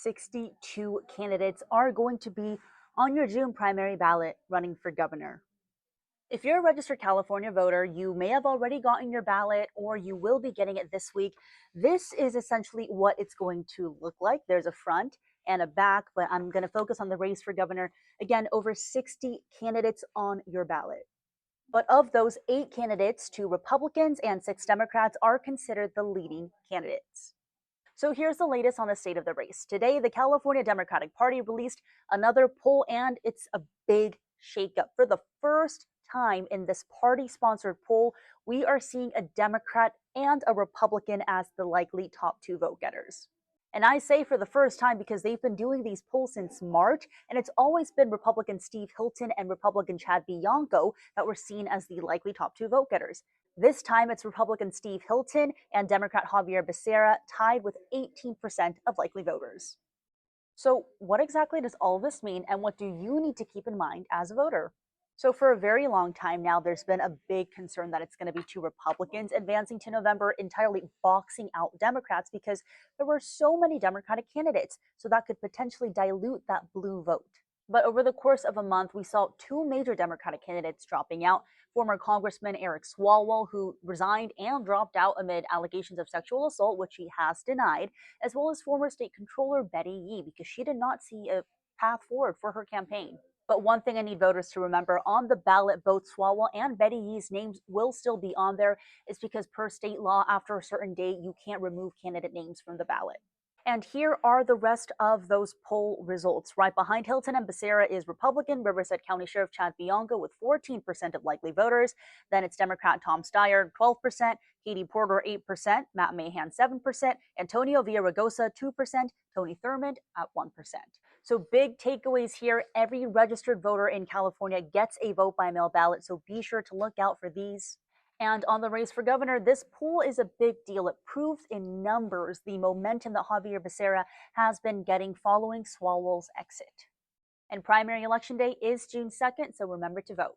62 candidates are going to be on your June primary ballot running for governor. If you're a registered California voter, you may have already gotten your ballot or you will be getting it this week. This is essentially what it's going to look like. There's a front and a back, but I'm going to focus on the race for governor. Again, over 60 candidates on your ballot. But of those, 8 candidates, 2 Republicans and 6 Democrats, are considered the leading candidates. So here's the latest on the state of the race. Today, the California Democratic Party released another poll, and it's a big shakeup. For the first time in this party-sponsored poll, we are seeing a Democrat and a Republican as the likely top 2 vote getters. And I say for the first time because they've been doing these polls since March, and it's always been Republican Steve Hilton and Republican Chad Bianco that were seen as the likely top 2 vote getters. This time, it's Republican Steve Hilton and Democrat Javier Becerra tied with 18% of likely voters. So what exactly does all this mean, and what do you need to keep in mind as a voter? So for a very long time now, there's been a big concern that it's going to be 2 Republicans advancing to November, entirely boxing out Democrats because there were so many Democratic candidates. So that could potentially dilute that blue vote. But over the course of a month, we saw 2 major Democratic candidates dropping out. Former Congressman Eric Swalwell, who resigned and dropped out amid allegations of sexual assault, which he has denied, as well as former State Controller Betty Yee, because she did not see a path forward for her campaign. But one thing I need voters to remember, on the ballot, both Swalwell and Betty Yee's names will still be on there. It's because per state law, after a certain date, you can't remove candidate names from the ballot. And here are the rest of those poll results. Right behind Hilton and Becerra is Republican Riverside County Sheriff Chad Bianco with 14% of likely voters. Then it's Democrat Tom Steyer, 12%, Katie Porter, 8%, Matt Mahan, 7%, Antonio Villaraigosa, 2%, Tony Thurmond at 1%. So big takeaways here. Every registered voter in California gets a vote by mail ballot, so be sure to look out for these. And on the race for governor, this poll is a big deal. It proves in numbers the momentum that Javier Becerra has been getting following Swalwell's exit. And primary election day is June 2nd, so remember to vote.